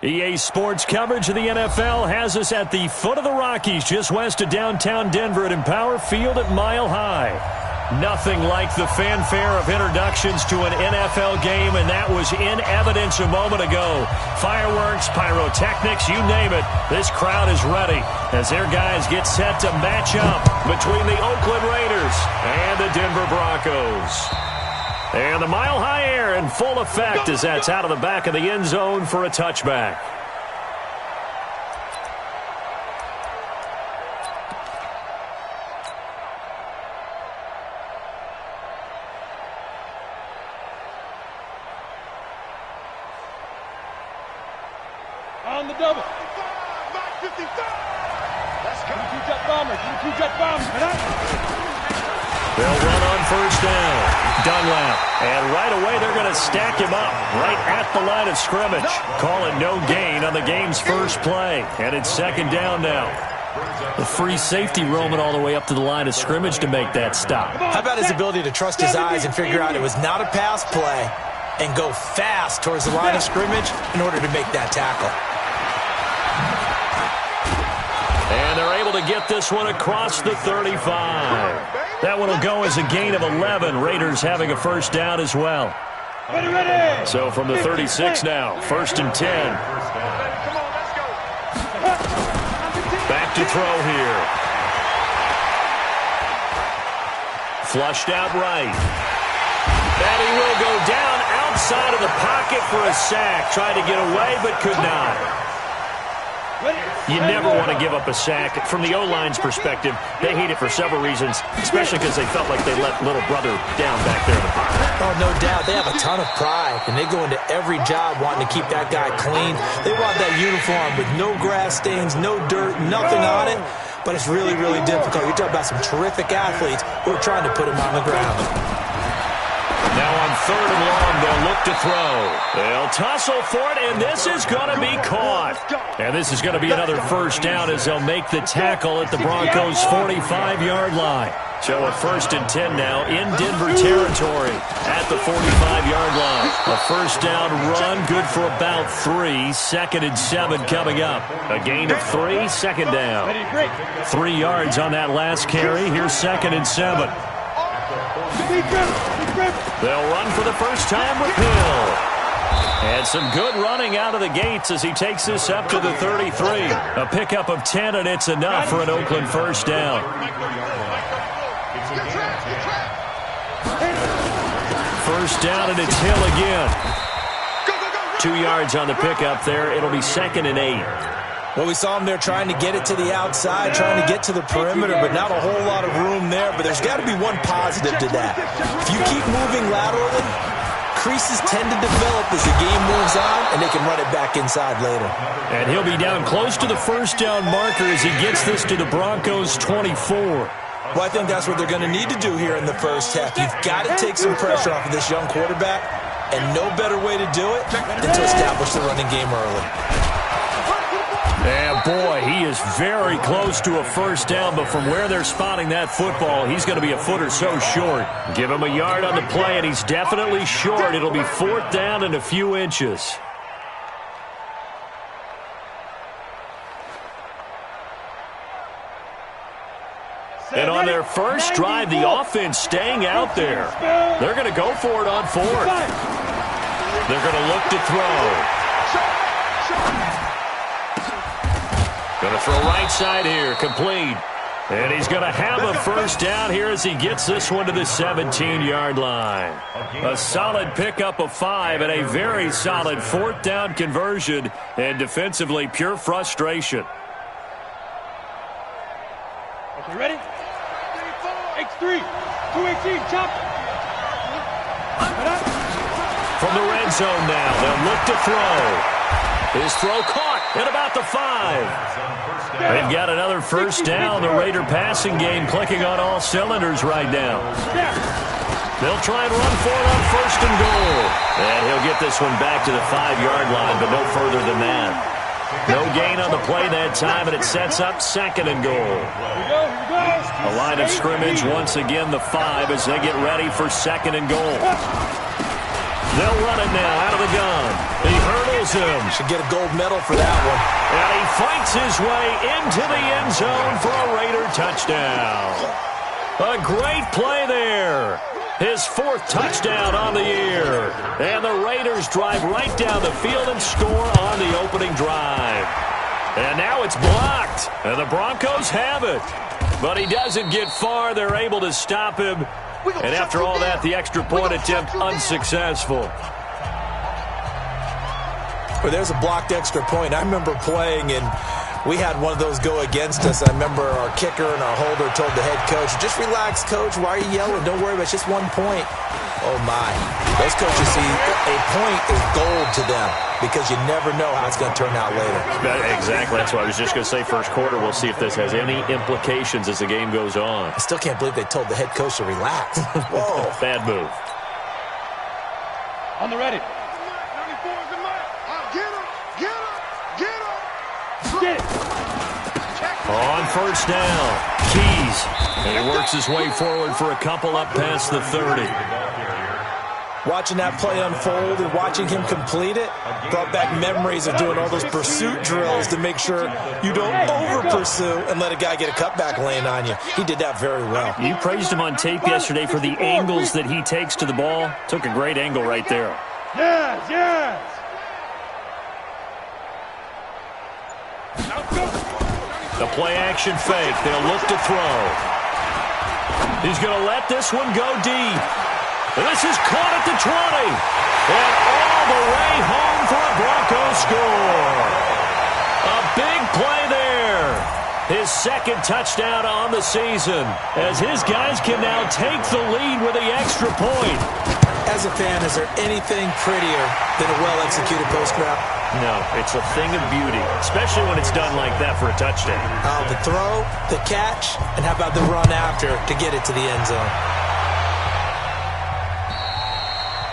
EA Sports coverage of the NFL has us at the foot of the Rockies, just west of downtown Denver at Empower Field at Mile High. Nothing like the fanfare of introductions to an NFL game, and that was in evidence a moment ago. Fireworks, pyrotechnics, you name it. This crowd is ready as their guys get set to match up between the Oakland Raiders and the Denver Broncos. And the Mile High air in full effect as that's out of the back of the end zone for a touchback. On the double. 55. Let's go. Two-jet bombers. Two-jet bombers. They'll run on first down. Dunlap. And right away they're going to stack him up right at the line of scrimmage. Call it no gain on the game's first play. And it's second down now. The free safety roaming all the way up to the line of scrimmage to make that stop. How about his ability to trust his eyes and figure out it was not a pass play and go fast towards the line of scrimmage in order to make that tackle. And they're able to get this one across the 35. That one will go as a gain of 11. Raiders having a first down as well. So from the 36 now, first and 10. Back to throw here. Flushed out right. And he will go down outside of the pocket for a sack. Tried to get away but could not. You never want to give up a sack. From the O-line's perspective, they hate it for several reasons, especially because they felt like they let little brother down back there in the pocket. Oh, no doubt. They have a ton of pride, and they go into every job wanting to keep that guy clean. They want that uniform with no grass stains, no dirt, nothing on it, but it's really, really difficult. You're talking about some terrific athletes who are trying to put him on the ground. Now on third and long, they'll look to throw. They'll tussle for it, and this is going to be caught. And this is going to be another first down as they'll make the tackle at the Broncos' 45-yard line. So a first and 10 now in Denver territory at the 45-yard line. A first down run, good for about 3. Second and 7 coming up. A gain of 3, second down. 3 yards on that last carry. Here's second and 7. They'll run for the first time with Hill. And some good running out of the gates as he takes this up to the 33. A pickup of 10, and it's enough for an Oakland first down. First down, and it's Hill again. 2 yards on the pickup there. It'll be second and 8. Well, we saw him there trying to get it to the outside, trying to get to the perimeter, but not a whole lot of room there. But there's got to be one positive to that. If you keep moving laterally, creases tend to develop as the game moves on, and they can run it back inside later. And he'll be down close to the first down marker as he gets this to the Broncos' 24. Well, I think that's what they're going to need to do here in the first half. You've got to take some pressure off of this young quarterback, and no better way to do it than to establish the running game early. And boy, he is very close to a first down, but from where they're spotting that football, he's going to be a foot or so short. Give him a yard on the play, and he's definitely short. It'll be fourth down and a few inches. And on their first drive, the offense staying out there. They're going to go for it on fourth. They're going to look to throw. Going to throw right side here, complete. And he's going to have a first down here as he gets this one to the 17-yard line. A solid pickup of 5 and a very solid fourth down conversion. And defensively, pure frustration. Okay, ready? X3, 218, chop. From the red zone now, they'll look to throw. His throw caught at about the 5. They've got another first down. The Raider passing game clicking on all cylinders right now. They'll try and run for it on first and goal. And he'll get this one back to the 5-yard line, but no further than that. No gain on the play that time, and it sets up second and goal. A line of scrimmage, once again the 5 as they get ready for second and goal. They'll run it now out of the gun. He hurdles him. Should get a gold medal for that one. And he fights his way into the end zone for a Raider touchdown. A great play there. His 4th touchdown on the year. And the Raiders drive right down the field and score on the opening drive. And now it's blocked. And the Broncos have it. But he doesn't get far. They're able to stop him. And after all that, the extra point attempt unsuccessful. Well, there's a blocked extra point. I remember playing, and we had one of those go against us. I remember our kicker and our holder told the head coach, just relax, coach. Why are you yelling? Don't worry about it. It's just 1 point. Oh, my. Those coaches see a point is gold to them because you never know how it's going to turn out later. Exactly. That's what I was just going to say. First quarter, we'll see if this has any implications as the game goes on. I still can't believe they told the head coach to relax. Whoa. Bad move. On the ready. Get it. On first down, Keys. And he works his way forward for a couple up past the 30. Watching that play unfold and watching him complete it brought back memories of doing all those pursuit drills to make sure you don't over-pursue and let a guy get a cutback lane on you. He did that very well. You praised him on tape yesterday for the angles that he takes to the ball. Took a great angle right there. Yes, yes. The play-action fake. They'll look to throw. He's going to let this one go deep. This is caught at the 20. And all the way home for a Broncos score. A big play there. His 2nd touchdown on the season. As his guys can now take the lead with the extra point. As a fan, is there anything prettier than a well-executed post route? No, it's a thing of beauty, especially when it's done like that for a touchdown. The throw, the catch, and how about the run after to get it to the end zone?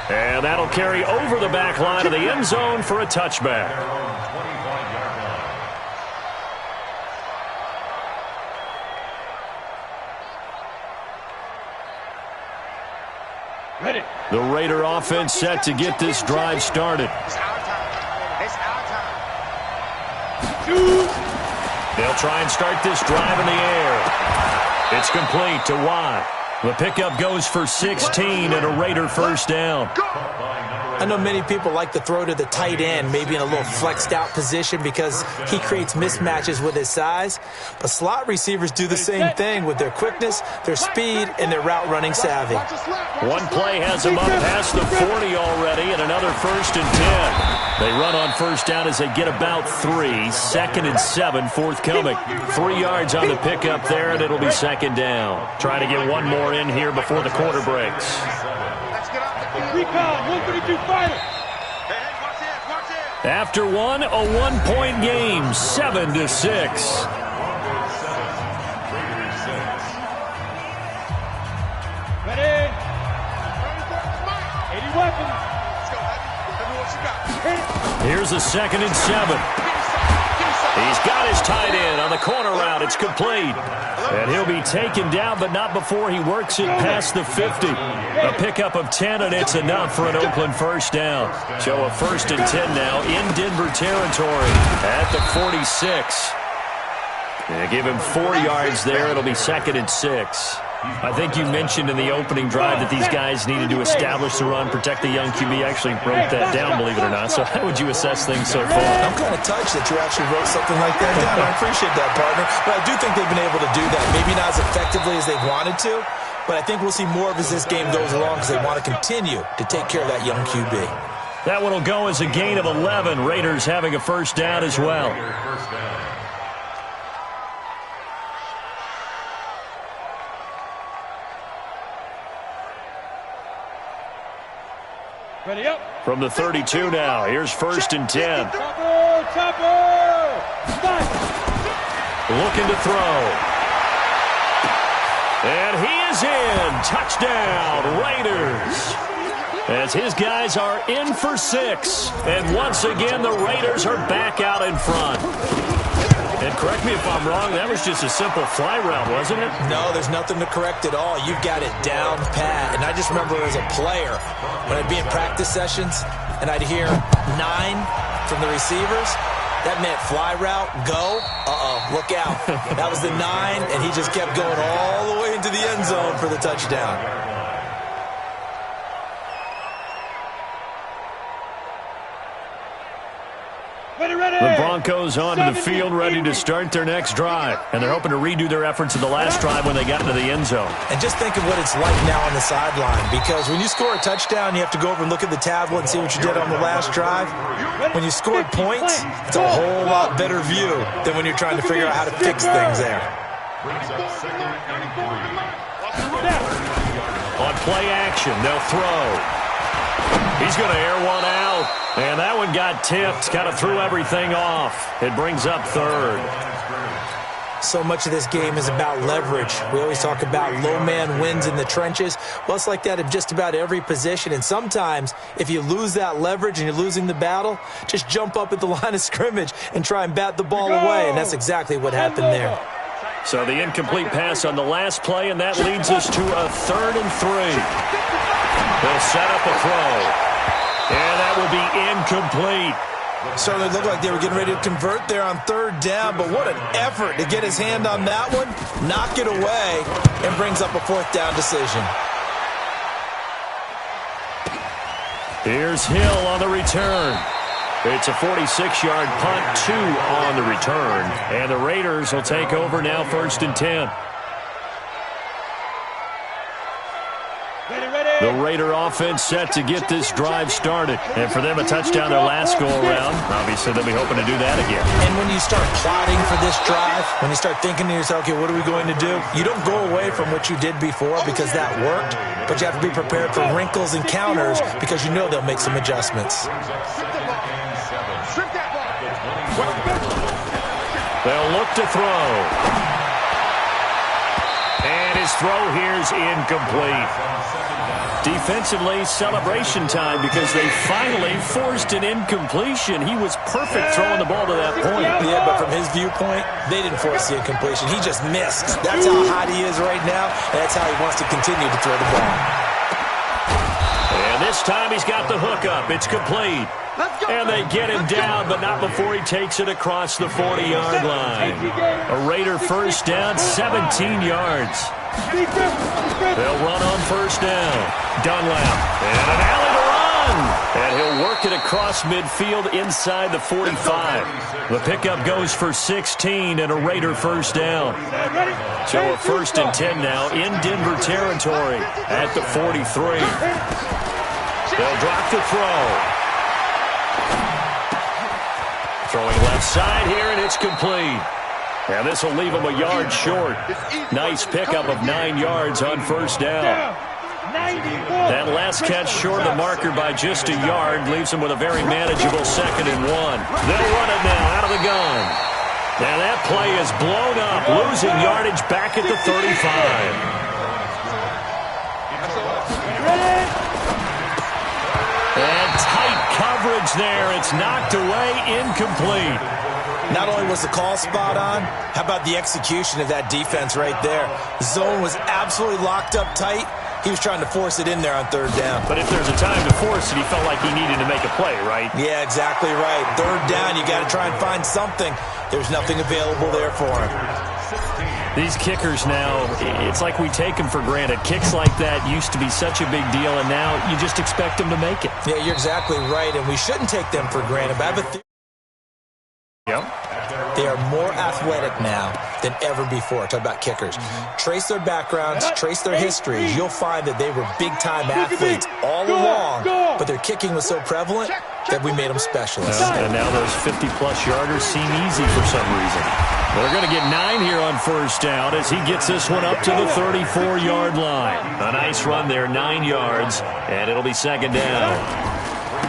And that'll carry over the back line of the end zone for a touchback. Ready. The Raider offense set to get this drive started. They'll try and start this drive in the air. It's complete to Watt. The pickup goes for 16 and a Raider first down. I know many people like to throw to the tight end, maybe in a little flexed out position because he creates mismatches with his size. But slot receivers do the same thing with their quickness, their speed, and their route running savvy. One play has them up past the 40 already and another 1st and 10. They run on first down as they get about 3. 2nd and 7 forthcoming. 3 yards on the pickup there, and it'll be 2nd down. Trying to get one more in here before the quarter breaks. Recon, 132 fighter. After one, a 1-point game, 7-6. Ready. 80 weapons. Here's a 2nd and 7. He's got his tight end on the corner route. It's complete. And he'll be taken down, but not before he works it past the 50. A pickup of 10, and it's enough for an Oakland first down. So a 1st and 10 now in Denver territory at the 46. They give him 4 yards there. It'll be 2nd and 6. I think you mentioned in the opening drive that these guys needed to establish the run, protect the young QB. I actually wrote that down, believe it or not. So how would you assess things so far? I'm kind of touched that you actually wrote something like that down. I appreciate that, partner. But I do think they've been able to do that. Maybe not as effectively as they wanted to, but I think we'll see more of as this game goes along because they want to continue to take care of that young QB. That one will go as a gain of 11. Raiders having a first down as well. Ready up. From the 32 now. Here's 1st and 10. Chopper. Stop. Looking to throw. And he is in. Touchdown, Raiders. As his guys are in for 6. And once again, the Raiders are back out in front. And correct me if I'm wrong, that was just a simple fly route, wasn't it? No, there's nothing to correct at all. You've got it down pat. And I just remember as a player, when I'd be in practice sessions and I'd hear 9 from the receivers, that meant fly route, go, look out. That was the 9, and he just kept going all the way into the end zone for the touchdown. The Broncos onto the field, ready to start their next drive. And they're hoping to redo their efforts in the last drive when they got into the end zone. And just think of what it's like now on the sideline, because when you score a touchdown, you have to go over and look at the tablet and see what you did on the last drive. When you scored points, it's a whole lot better view than when you're trying to figure out how to fix things there. On play action, they'll throw. He's going to air one out. And that one got tipped, kind of threw everything off. It brings up third. So much of this game is about leverage. We always talk about low man wins in the trenches. Well, it's like that in just about every position. And sometimes, if you lose that leverage and you're losing the battle, just jump up at the line of scrimmage and try and bat the ball away. And that's exactly what happened there. So the incomplete pass on the last play, and that leads us to a 3rd and 3. They'll set up a throw. And that will be incomplete. Certainly looked like they were getting ready to convert there on 3rd down, but what an effort to get his hand on that one, knock it away, and brings up a 4th down decision. Here's Hill on the return. It's a 46-yard punt, 2 on the return. And the Raiders will take over now, 1st and 10. The Raider offense set to get this drive started. And for them, a touchdown their last go-around. Obviously, they'll be hoping to do that again. And when you start plotting for this drive, when you start thinking to yourself, okay, what are we going to do? You don't go away from what you did before because that worked, but you have to be prepared for wrinkles and counters because you know they'll make some adjustments. They'll look to throw. And his throw here's incomplete. Defensively, celebration time because they finally forced an incompletion. He was perfect throwing the ball to that point. Yeah, but from his viewpoint, they didn't force the incompletion. He just missed. That's how hot he is right now, and that's how he wants to continue to throw the ball. And this time he's got the hook up. It's complete. And they get him down, but not before he takes it across the 40-yard line. A Raider 1st down, 17 yards. They'll run on 1st down. Dunlap, and an alley to run. And he'll work it across midfield inside the 45. The pickup goes for 16 and a Raider 1st down. So a 1st and 10 now in Denver territory at the 43. They'll drop the throw. Throwing left side here, and it's complete. And this will leave him a yard short. Nice pickup of 9 yards on 1st down. That last catch short of the marker by just a yard leaves him with a very manageable 2nd and 1. They'll run it now out of the gun. Now that play is blown up, losing yardage back at the 35. And tight coverage there. It's knocked away, incomplete. Not only was the call spot on, how about the execution of that defense right there? The zone was absolutely locked up tight. He was trying to force it in there on 3rd down. But if there's a time to force it, he felt like he needed to make a play, right? Yeah, exactly right. 3rd down, you got to try and find something. There's nothing available there for him. These kickers now, it's like we take them for granted. Kicks like that used to be such a big deal, and now you just expect them to make it. Yeah, you're exactly right, and we shouldn't take them for granted. But I have a theory. Yep. They are more athletic now than ever before. Talk about kickers. Trace their backgrounds, trace their histories. You'll find that they were big-time athletes all along, but their kicking was so prevalent that we made them specialists. And now those 50-plus yarders seem easy for some reason. They're going to get 9 here on 1st down as he gets this one up to the 34-yard line. A nice run there, 9 yards, and it'll be 2nd down.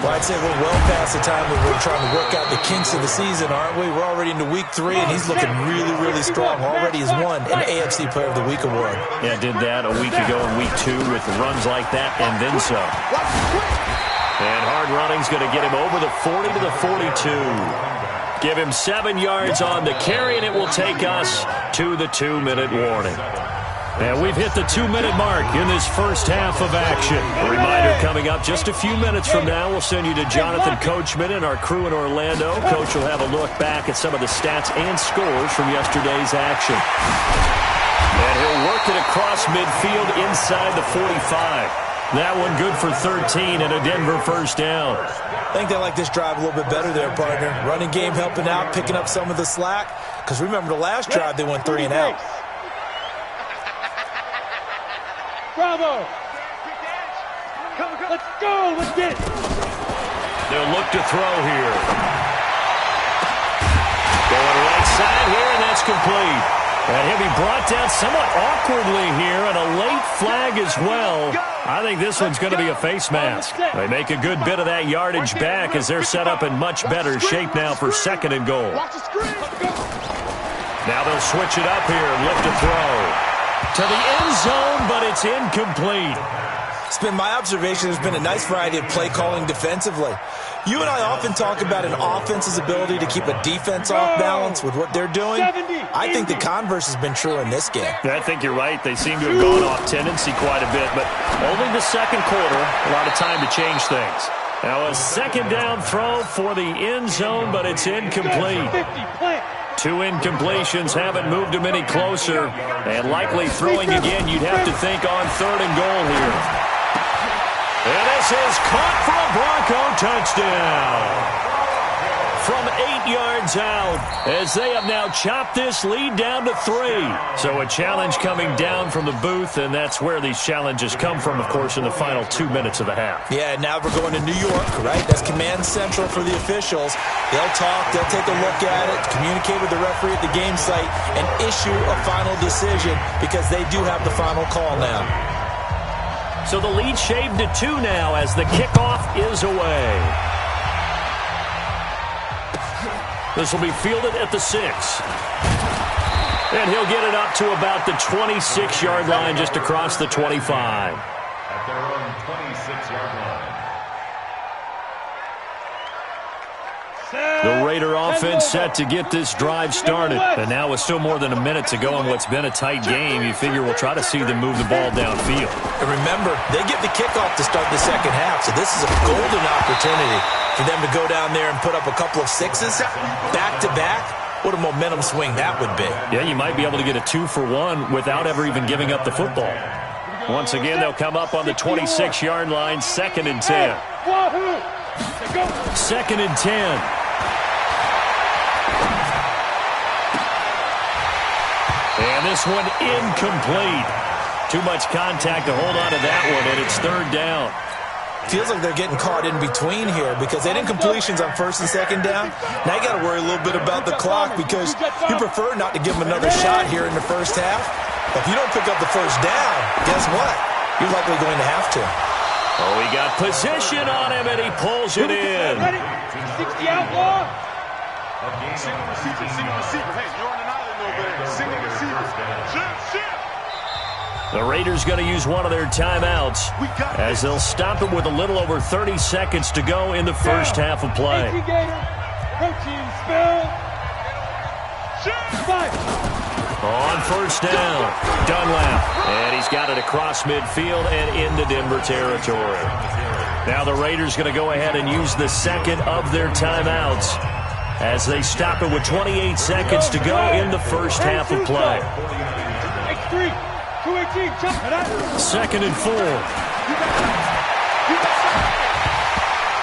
Well, I'd say we're well past the time when we're trying to work out the kinks of the season, aren't we? We're already into week 3, and he's looking really, really strong. Already has won an AFC Player of the Week award. Yeah, did that a week ago in week 2 with runs like that and then some. And hard running's going to get him over the 40 to the 42. Give him 7 yards on the carry, and it will take us to the 2-minute warning. And we've hit the 2-minute mark in this first half of action. A reminder coming up just a few minutes from now. We'll send you to Jonathan Coachman and our crew in Orlando. Coach will have a look back at some of the stats and scores from yesterday's action. And he'll work it across midfield inside the 45. That one good for 13 and a Denver first down. I think they like this drive a little bit better there, partner. Running game helping out, picking up some of the slack. Because remember the last drive, they went 3 and out. Bravo! Let's go! Let's get it! They'll look to throw here. Going right side here, and that's complete. And he'll be brought down somewhat awkwardly here, and a late flag as well. I think this one's going to be a face mask. They make a good bit of that yardage back as they're set up in much better shape now for 2nd and goal. Now they'll switch it up here and look to throw. To the end zone, but it's incomplete. It's been my observation there's been a nice variety of play calling defensively. You and I often talk about an offense's ability to keep a defense off balance with what they're doing. I think the converse has been true in this game. I think you're right. They seem to have gone off tendency quite a bit, but only the second quarter, a lot of time to change things. Now a 2nd down throw for the end zone, but it's incomplete. 2 incompletions haven't moved him any closer, and likely throwing again, you'd have to think on 3rd and goal here. And this is caught for a Bronco touchdown. From 8 yards out, as they have now chopped this lead down to 3. So a challenge coming down from the booth, and that's where these challenges come from, of course, in the final 2 minutes of the half. Yeah, now we're going to New York, right? That's command central for the officials. They'll talk, they'll take a look at it, communicate with the referee at the game site, and issue a final decision because they do have the final call now. So the lead shaved to 2 now as the kickoff is away. This will be fielded at the 6. And he'll get it up to about the 26-yard line, just across the 25. At their own 26-yard line. The Raider offense set to get this drive started. And now with still more than a minute to go in what's been a tight game, you figure we'll try to see them move the ball downfield. And remember, they get the kickoff to start the second half, so this is a golden opportunity for them to go down there and put up a couple of 6s back-to-back. What a momentum swing that would be. Yeah, you might be able to get a 2-for-1 without ever even giving up the football. Once again, they'll come up on the 26-yard line, 2nd and 10. 2nd and 10. And this one incomplete. Too much contact to hold on to that one, and it's 3rd down. Feels like they're getting caught in between here because they had incompletions on 1st and 2nd down. Now you got to worry a little bit about the clock because you prefer not to give them another shot here in the first half. But if you don't pick up the 1st down, guess what? You're likely going to have to. Oh, he got position on him, and he pulls it in. 60 outlaw. Single receiver, single receiver. Hey, you're on an island over there. Single receiver. Shift. The Raiders going to use one of their timeouts as they'll stop it with a little over 30 seconds to go in the first half of play. Protein spill. On 1st down, Dunlap, and he's got it across midfield and into Denver territory. Now the Raiders going to go ahead and use the 2nd of their timeouts as they stop it with 28 seconds to go in the first half of play. 2nd and 4.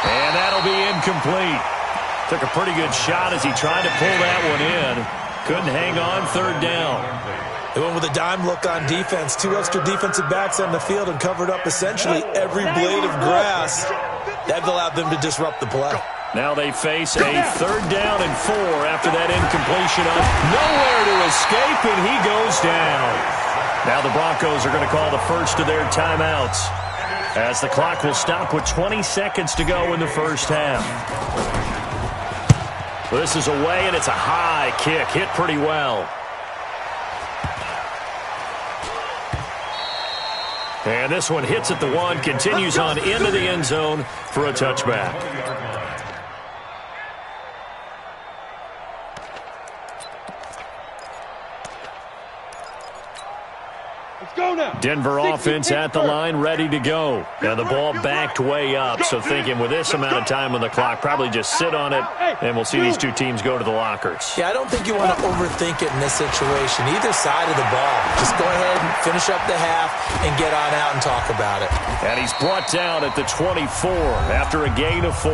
And that'll be incomplete. Took a pretty good shot as he tried to pull that one in. Couldn't hang on 3rd down. They went with a dime look on defense. 2 extra defensive backs on the field and covered up essentially every blade of grass. That allowed them to disrupt the play. Now they face a 3rd down and 4 after that incompletion. Nowhere to escape, and he goes down. Now the Broncos are going to call the first of their timeouts as the clock will stop with 20 seconds to go in the first half. This is away, and it's a high kick. Hit pretty well. And this one hits at the 1, continues on into the end zone for a touchback. Denver offense at the line, ready to go. And the ball backed way up, so thinking with this amount of time on the clock, probably just sit on it, and we'll see these two teams go to the lockers. Yeah, I don't think you want to overthink it in this situation. Either side of the ball. Just go ahead and finish up the half and get on out and talk about it. And he's brought down at the 24 after a gain of 4.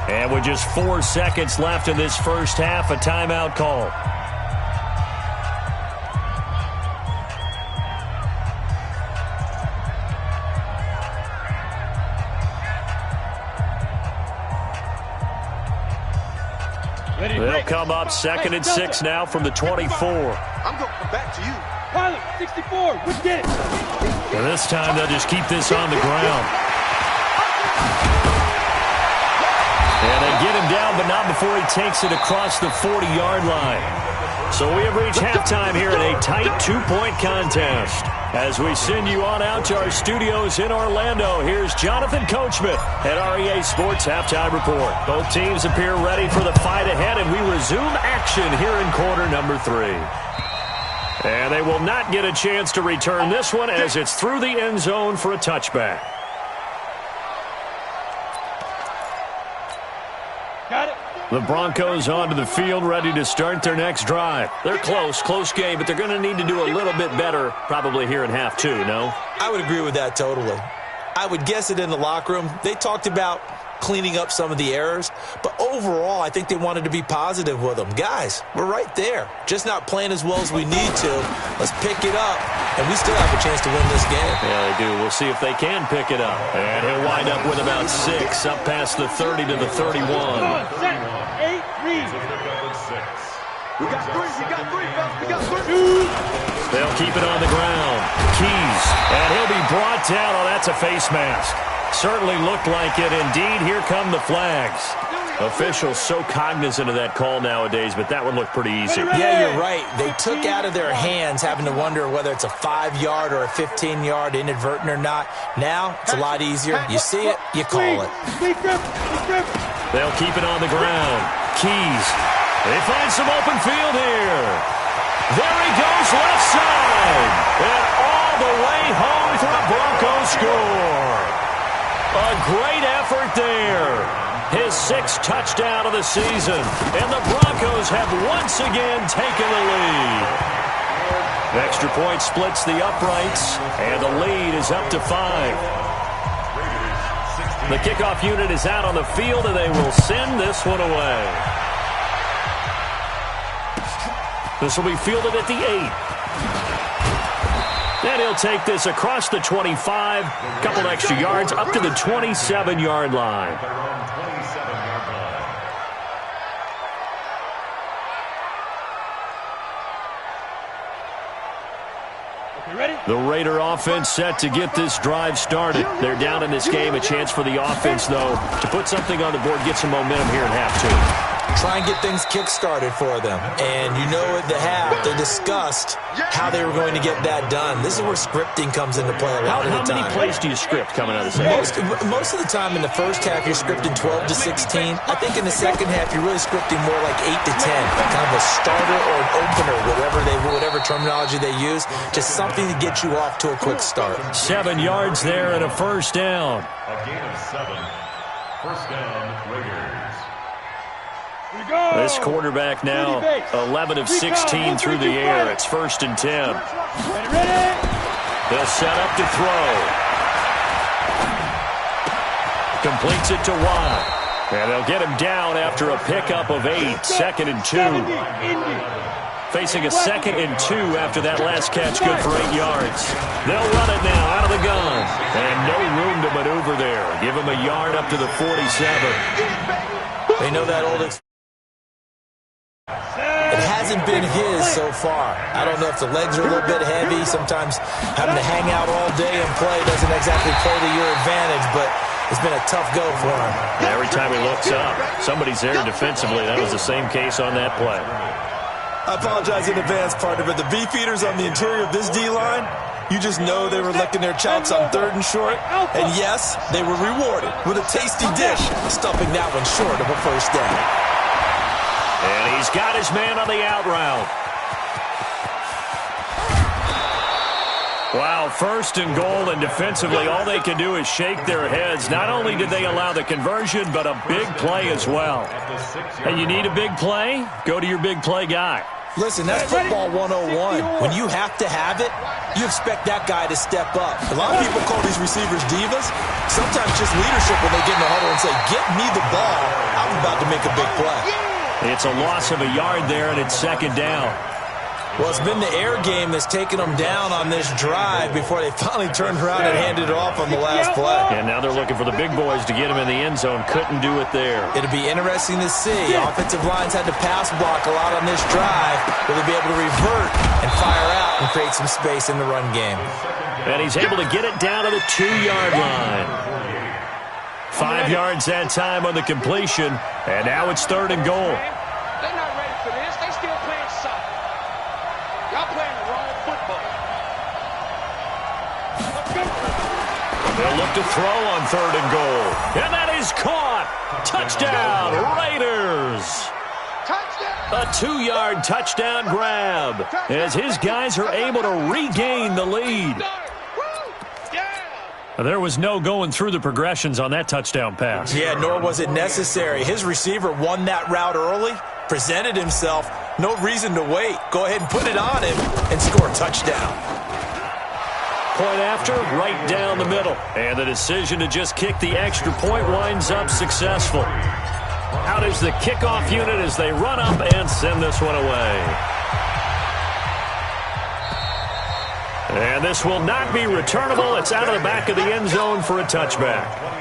And with just 4 seconds left in this first half, a timeout call. They'll come up 2nd and 6 now from the 24. I'm going to come back to you. Pilot, 64, let's get it. And this time they'll just keep this on the ground. And they get him down, but not before he takes it across the 40-yard line. So we have reached halftime here in a tight 2-point contest. As we send you on out to our studios in Orlando, here's Jonathan Coachman at REA Sports Halftime Report. Both teams appear ready for the fight ahead, and we resume action here in quarter number 3. And they will not get a chance to return this one as it's through the end zone for a touchback. Got it. The Broncos onto the field, ready to start their next drive. They're close game, but they're going to need to do a little bit better probably here in half 2, no? I would agree with that totally. I would guess it in the locker room. They talked about cleaning up some of the errors, but overall, I think they wanted to be positive with them. Guys, we're right there. Just not playing as well as we need to. Let's pick it up, and we still have a chance to win this game. Yeah, they do. We'll see if they can pick it up. And he'll wind up with about 6, up past the 30 to the 31. Come on, set. 8, read. We got 3, fellas. We got 3. They'll keep it on the ground. Keys, and he'll be brought down. Oh, that's a face mask. Certainly looked like it. Indeed, here come the flags. Officials so cognizant of that call nowadays, but that one looked pretty easy. Yeah, you're right. They took out of their hands having to wonder whether it's a 5-yard or a 15-yard inadvertent or not. Now, it's a lot easier. You see it, you call it. They'll keep it on the ground. Keys. They find some open field here. There he goes, left side. And all the way home for a Broncos score. A great effort there. His 6th touchdown of the season. And the Broncos have once again taken the lead. Extra point splits the uprights, and the lead is up to 5. The kickoff unit is out on the field, and they will send this one away. This will be fielded at the 8. And he'll take this across the 25, a couple extra yards, up to the 27-yard line. The Raider offense set to get this drive started. They're down in this game. A chance for the offense, though, to put something on the board, get some momentum here in half 2. Try and get things kick-started for them. And you know at the half, they discussed how they were going to get that done. This is where scripting comes into play a lot of the time. How many plays do you script coming out of the second? Most of the time in the first half, you're scripting 12 to 16. I think in the second half, you're really scripting more like 8 to 10. Kind of a starter or an opener, whatever terminology they use. Just something to get you off to a quick start. 7 yards there and a first down. A gain of 7. First down, Raiders. This quarterback now 11 of 16 through the air. It's 1st and 10. They'll set up to throw. Completes it to Watt. And they'll get him down after a pickup of 8. 2nd and 2. Facing a 2nd and 2 after that last catch, good for 8 yards. They'll run it now out of the gun. And no room to maneuver there. Give him a yard up to the 47. They know that old It hasn't been his so far. I don't know if the legs are a little bit heavy. Sometimes having to hang out all day and play doesn't exactly play to your advantage, but it's been a tough go for him. Every time he looks up, somebody's there defensively. That was the same case on that play. I apologize in advance, partner, but the beefeaters on the interior of this D-line, you just know they were licking their chops on 3rd and short. And yes, they were rewarded with a tasty dish, stuffing that one short of a first down. And he's got his man on the out route. Wow, first and goal, and defensively all they can do is shake their heads. Not only did they allow the conversion, but a big play as well. And you need a big play? Go to your big play guy. Listen, that's football 101. When you have to have it, you expect that guy to step up. A lot of people call these receivers divas. Sometimes just leadership when they get in the huddle and say, get me the ball. I'm about to make a big play. It's a loss of a yard there, and it's second down. Well, it's been the air game that's taken them down on this drive before they finally turned around and handed it off on the last play. And now they're looking for the big boys to get him in the end zone. Couldn't do it there. It'll be interesting to see. Offensive lines had to pass block a lot on this drive. Will they be able to revert and fire out and create some space in the run game? And he's able to get it down to the 2-yard line. 5 yards that time on the completion. And now it's third and goal. They're not ready for this. They still playing soccer. Y'all playing the wrong football. They'll look to throw on third and goal. And that is caught. Touchdown, Raiders. A 2-yard touchdown grab as his guys are able to regain the lead. There was no going through the progressions on that touchdown pass. Yeah, nor was it necessary. His receiver won that route early, presented himself. No reason to wait. Go ahead and put it on him and score a touchdown. Point after, right down the middle. And the decision to just kick the extra point winds up successful. Out is the kickoff unit as they run up and send this one away. And this will not be returnable. It's out of the back of the end zone for a touchback.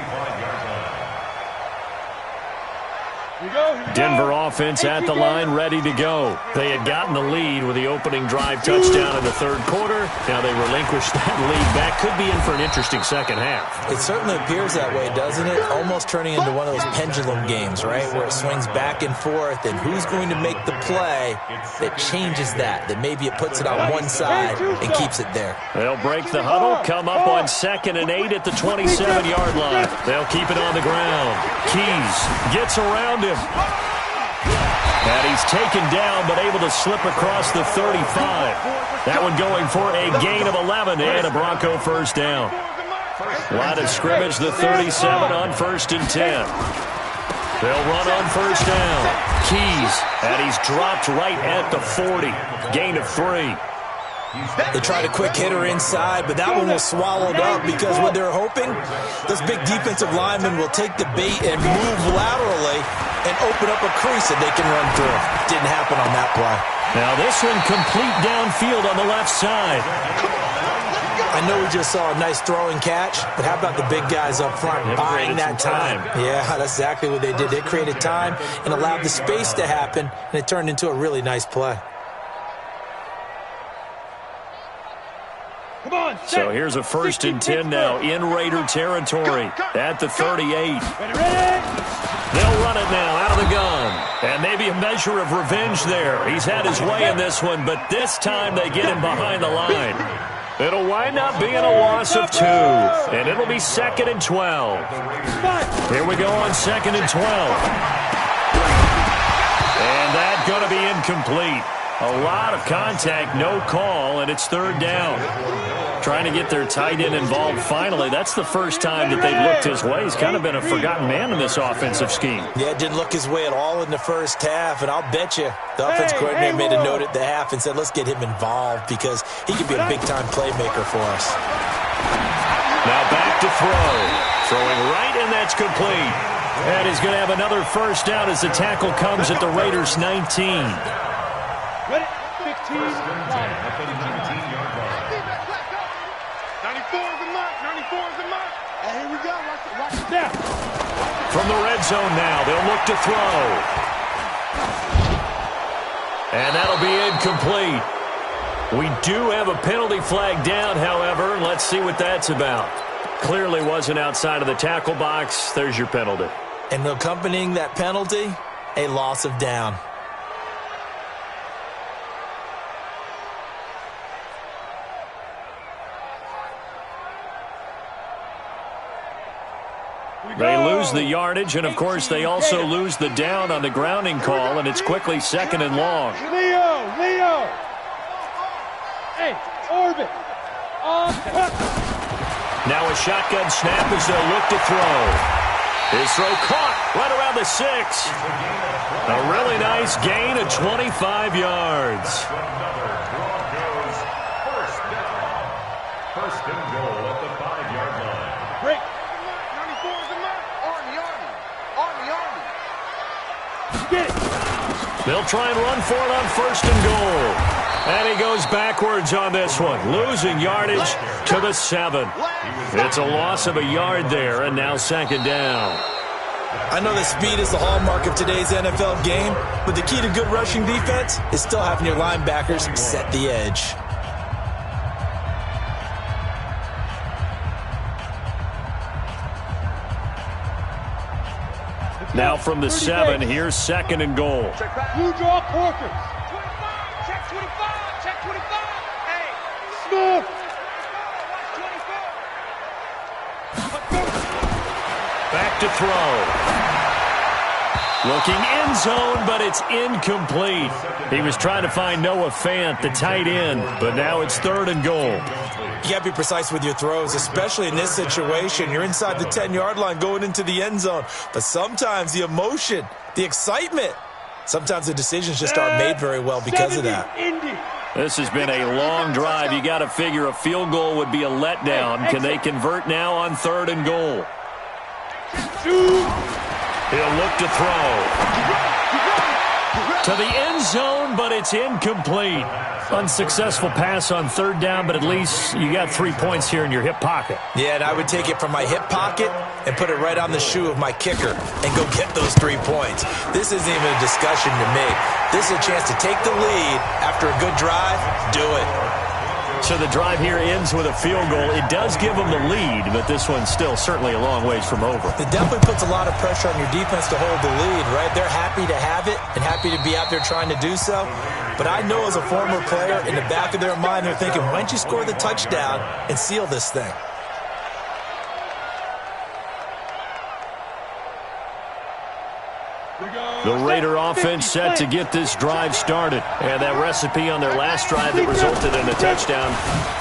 Denver offense at the line, ready to go. They had gotten the lead with the opening drive touchdown in the third quarter. Now they relinquished that lead back. Could be in for an interesting second half. It certainly appears that way, doesn't it? Almost turning into one of those pendulum games, right, where it swings back and forth, and who's going to make the play that changes that maybe it puts it on one side and keeps it there. They'll break the huddle, come up on 2nd and 8 at the 27-yard line. They'll keep it on the ground. Keys gets around him. And he's taken down, but able to slip across the 35. That one going for a gain of 11 and a Bronco first down. Line of scrimmage, the 37 on 1st and 10. They'll run on first down. Keys, and he's dropped right at the 40. Gain of 3. They tried a quick hitter inside, but that one was swallowed up because what they're hoping, those big defensive linemen will take the bait and move laterally and open up a crease that they can run through. Didn't happen on that play. Now this one complete downfield on the left side. I know we just saw a nice throwing catch, but how about the big guys up front buying that time? Yeah, that's exactly what they did. They created time and allowed the space to happen, and it turned into a really nice play. So here's a 1st and 10 now in Raider territory at the 38. They'll run it now out of the gun. And maybe a measure of revenge there. He's had his way in this one, but this time they get him behind the line. It'll wind up being a loss of 2. And it'll be 2nd and 12. Here we go on 2nd and 12. And that's going to be incomplete. A lot of contact, no call, and it's 3rd down. Trying to get their tight end involved finally. That's the first time that they've looked his way. He's kind of been a forgotten man in this offensive scheme. Yeah, didn't look his way at all in the first half, and I'll bet you the offense coordinator made a note at the half and said, let's get him involved because he could be a big-time playmaker for us. Now back to throw. Throwing right, and that's complete. And he's going to have another first down as the tackle comes at the Raiders' 19. Ready? 15. 94 is the mark. 94 is the mark. And here we go. Watch it Now. From the red zone now, they'll look to throw. And that'll be incomplete. We do have a penalty flag down, however, and let's see what that's about. Clearly wasn't outside of the tackle box. There's your penalty. And accompanying that penalty, a loss of down. They lose the yardage, and, of course, they also lose the down on the grounding call, and it's quickly 2nd and long. Leo! Hey, orbit! Now a shotgun snap as they'll look to throw. His throw caught right around the 6. A really nice gain of 25 yards. First and goal at the 5-yard line. Break. 94 is the mark. Army. Get it. They'll try and run for it on first and goal. And he goes backwards on this one, losing yardage to the 7. It's a loss of a yard there, and now second down. I know that speed is the hallmark of today's NFL game, but the key to good rushing defense is still having your linebackers set the edge. Now from the 7, here's second and goal. You draw Corker. 25. Check 25. Check 25. Hey. Smith. 24. Back to throw. Looking end zone, but it's incomplete. He was trying to find Noah Fant, the tight end, but now it's third and goal. You got to be precise with your throws, especially in this situation. You're inside the 10-yard line going into the end zone. But sometimes the emotion, the excitement, sometimes the decisions just aren't made very well because of that. This has been a long drive. You got to figure a field goal would be a letdown. Can they convert now on third and goal? He'll look to throw. To the end zone, but it's incomplete. Unsuccessful pass on third down, but at least you got 3 points here in your hip pocket. Yeah, and I would take it from my hip pocket and put it right on the shoe of my kicker and go get those 3 points. This isn't even a discussion to me. This is a chance to take the lead after a good drive. Do it. So the drive here ends with a field goal. It does give them the lead, but this one's still certainly a long ways from over. It definitely puts a lot of pressure on your defense to hold the lead, right? They're happy to have it and happy to be out there trying to do so. But I know as a former player, in the back of their mind, they're thinking, why don't you score the touchdown and seal this thing? The Raider offense set to get this drive started. And that recipe on their last drive that resulted in a touchdown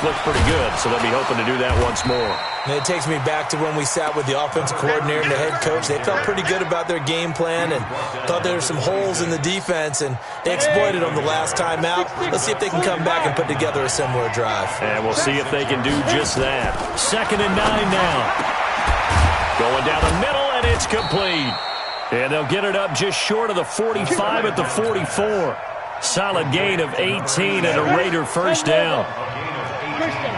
looked pretty good, so they'll be hoping to do that once more. And it takes me back to when we sat with the offensive coordinator and the head coach. They felt pretty good about their game plan and thought there were some holes in the defense, and they exploited them the last time out. Let's see if they can come back and put together a similar drive. And we'll see if they can do just that. 2nd and 9 now. Going down the middle, and it's complete. And they'll get it up just short of the 45 at the 44. Solid gain of 18 and a Raider first down.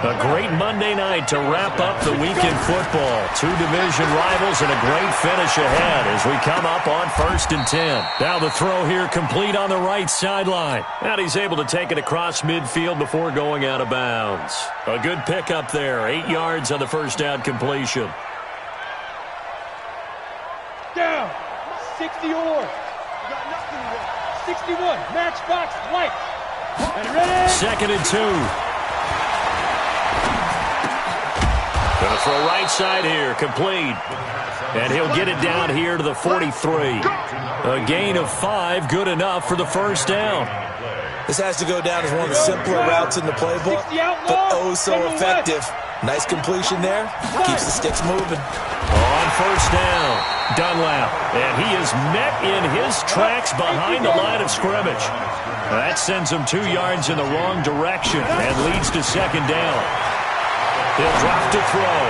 A great Monday night to wrap up the week in football. 2 division rivals and a great finish ahead as we come up on 1st and 10. Now the throw here complete on the right sideline. And he's able to take it across midfield before going out of bounds. A good pickup there. 8 yards on the first down completion. Down. 60 or. 61. Matchbox light. And ready. 2nd and 2. Going to throw right side here, complete. And he'll get it down here to the 43. A gain of 5, good enough for the first down. This has to go down as one of the simpler routes in the playbook, but oh so effective. Nice completion there. Keeps the sticks moving. On first down, Dunlap. And he is met in his tracks behind the line of scrimmage. That sends him 2 yards in the wrong direction and leads to second down. He'll drop to throw.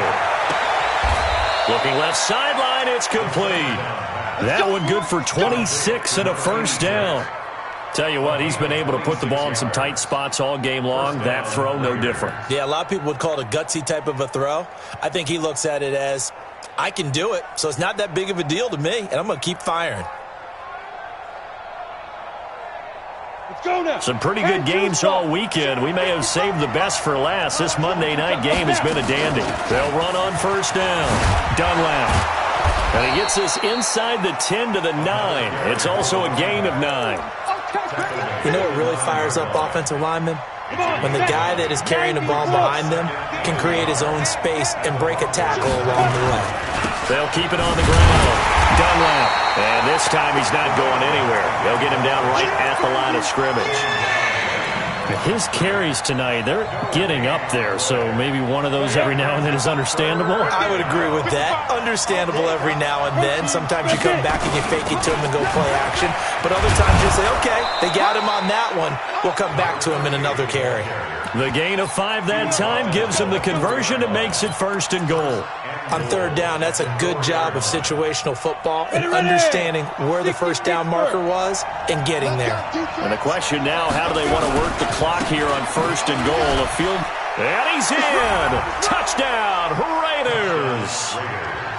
Looking left sideline, it's complete. That one good for 26 and a first down. Tell you what, he's been able to put the ball in some tight spots all game long. That throw, no different. Yeah, a lot of people would call it a gutsy type of a throw. I think he looks at it as, I can do it, so it's not that big of a deal to me, and I'm going to keep firing. Let's go now. Some pretty good games all weekend. We may have saved the best for last. This Monday night game has been a dandy. They'll run on first down. Dunlap. And he gets us inside the 10 to the 9. It's also a gain of 9. You know what really fires up offensive linemen? When the guy that is carrying the ball behind them can create his own space and break a tackle along the way. They'll keep it on the ground. Dunlap. And this time he's not going anywhere. They'll get him down right at the line of scrimmage. His carries tonight, they're getting up there, so maybe one of those every now and then is understandable. I would agree with that. Understandable every now and then. Sometimes you come back and you fake it to him and go play action. But other times you say, okay, they got him on that one. We'll come back to him in another carry. The gain of 5 that time gives him the conversion and makes it 1st and goal. On 3rd down, that's a good job of situational football and understanding where the 1st down marker was and getting there. And the question now, how do they want to work the clock here on 1st and goal? A field, and he's in! Touchdown, Raiders!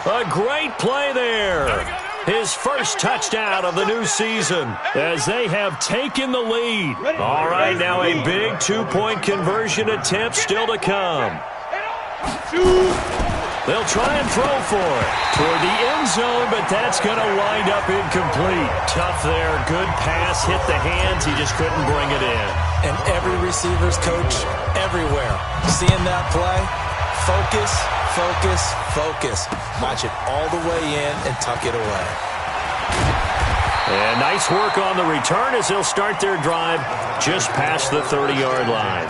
A great play there. His first touchdown of the new season as they have taken the lead. All right, now a big 2-point conversion attempt still to come. They'll try and throw for it toward the end zone, but that's going to wind up incomplete. Tough there. Good pass. Hit the hands. He just couldn't bring it in. And every receiver's coach everywhere. Seeing that play, focus, focus, focus. Watch it all the way in and tuck it away. And nice work on the return as they'll start their drive just past the 30-yard line.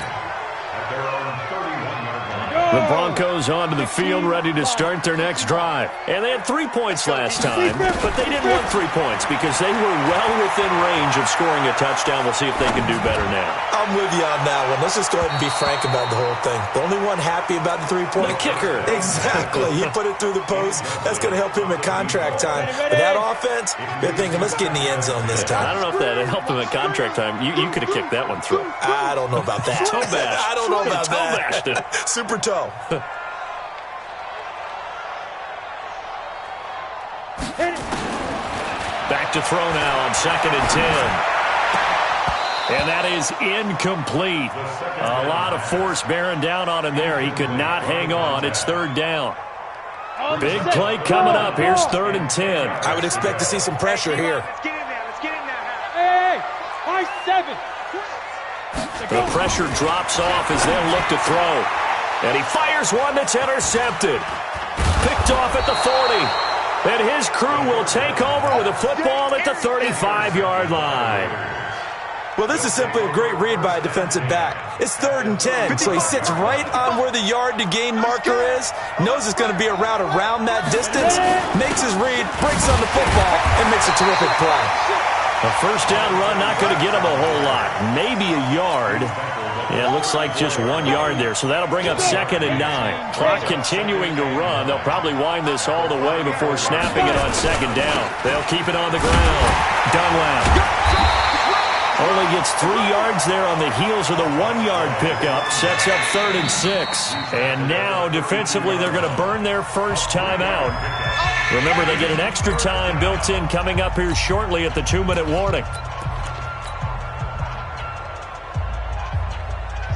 The Broncos onto the field, ready to start their next drive. And they had 3 points last time, but they didn't want 3 points because they were well within range of scoring a touchdown. We'll see if they can do better now. I'm with you on that one. Let's just go ahead and be frank about the whole thing. The only one happy about the 3-point? The kicker. Exactly. He put it through the post. That's going to help him at contract time. But that offense, they're thinking, let's get in the end zone this time. I don't know if that helped him at contract time. You could have kicked that one through. I don't know about that. Toe bash. I don't know about that. Bashed it. Super toe. Back to throw now on 2nd and 10. And that is incomplete. A lot of force bearing down on him there. He could not hang on. It's 3rd down. Big play coming up. Here's 3rd and 10. I would expect to see some pressure here. Let's get in there. Let's get in there. Hey, high 7. The pressure drops off as they'll look to throw. And he fires one that's intercepted. Picked off at the 40. And his crew will take over with a football at the 35-yard line. Well, this is simply a great read by a defensive back. It's 3rd and 10, so he sits right on where the yard-to-gain marker is, knows it's going to be a route around that distance, makes his read, breaks on the football, and makes a terrific play. A 1st down run, not going to get him a whole lot. Maybe a yard. Yeah, it looks like just 1 yard there, so that'll bring up 2nd and 9. Clock continuing to run. They'll probably wind this all the way before snapping it on 2nd down. They'll keep it on the ground. Dunlap only gets 3 yards there on the heels of the 1-yard pickup. Sets up 3rd and 6. And now, defensively, they're going to burn their first timeout. Remember, they get an extra time built in coming up here shortly at the 2-minute warning.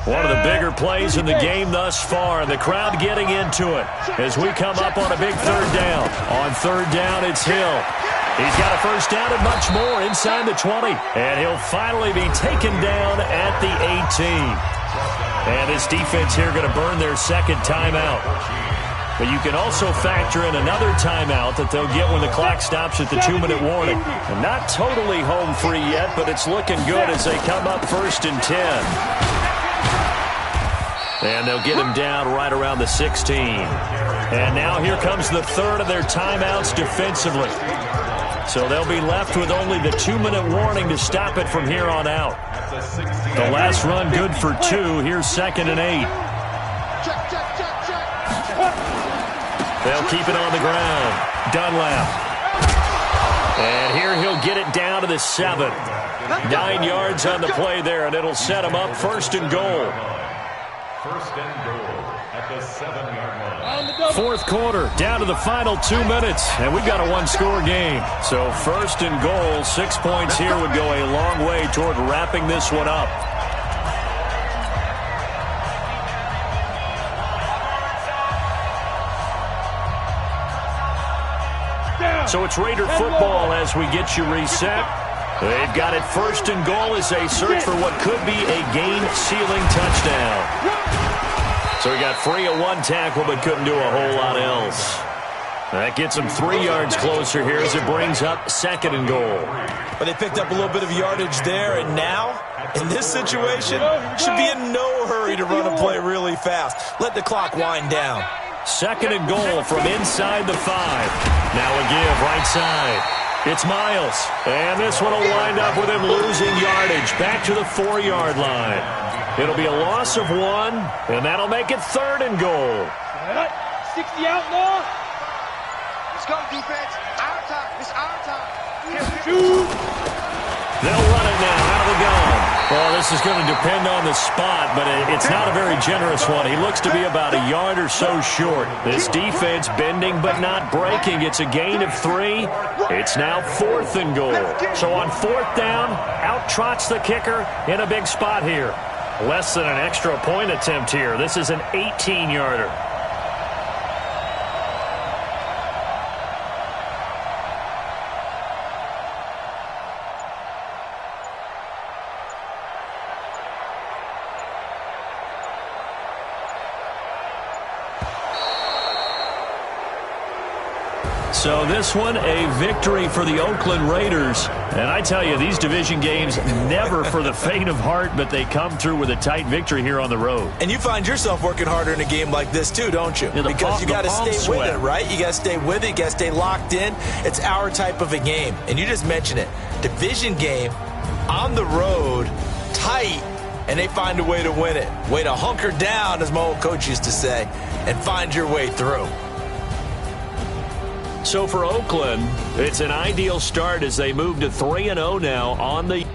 One of the bigger plays in the game thus far, and the crowd getting into it as we come up on a big 3rd down. On 3rd down, it's Hill. He's got a 1st down and much more inside the 20. And he'll finally be taken down at the 18. And this defense here going to burn their 2nd timeout. But you can also factor in another timeout that they'll get when the clock stops at the 2-minute warning. And not totally home free yet, but it's looking good as they come up 1st and 10. And they'll get him down right around the 16. And now here comes the 3rd of their timeouts defensively. So they'll be left with only the 2-minute warning to stop it from here on out. The last run good for 2. Here's 2nd and 8. They'll keep it on the ground. Dunlap. And here he'll get it down to the 7. 9 yards on the play there, and it'll set him up 1st and goal. 1st and goal at the 7-yard line. 4th quarter, down to the final 2 minutes, and we've got a 1-score game. So 1st and goal, 6 points here would go a long way toward wrapping this one up. So it's Raider football as we get you reset. They've got it 1st and goal as they search for what could be a game-sealing touchdown. So he got free of 1 tackle but couldn't do a whole lot else. That gets them 3 yards closer here as it brings up 2nd and goal. But they picked up a little bit of yardage there, and now, in this situation, should be in no hurry to run a play really fast. Let the clock wind down. 2nd and goal from inside the 5. Now a give right side. It's Miles. And this one will wind up with him losing yardage back to the 4-yard line. It'll be a loss of 1, and that'll make it 3rd and goal. 60 outlaw. Let's go, defense. Our time. It's our time. They'll run it now out of the gun. Well, this is going to depend on the spot, but it's not a very generous one. He looks to be about a yard or so short. This defense bending but not breaking. It's a gain of 3. It's now 4th and goal. So on 4th down, out trots the kicker in a big spot here. Less than an extra point attempt here. This is an 18-yarder. So this one, a victory for the Oakland Raiders. And I tell you, these division games, never for the faint of heart, but they come through with a tight victory here on the road. And you find yourself working harder in a game like this too, don't you? Because you got to stay with it, right? You got to stay with it. You got to stay locked in. It's our type of a game. And you just mentioned it. Division game, on the road, tight, and they find a way to win it. Way to hunker down, as my old coach used to say, and find your way through. So for Oakland, it's an ideal start as they move to 3-0 now on the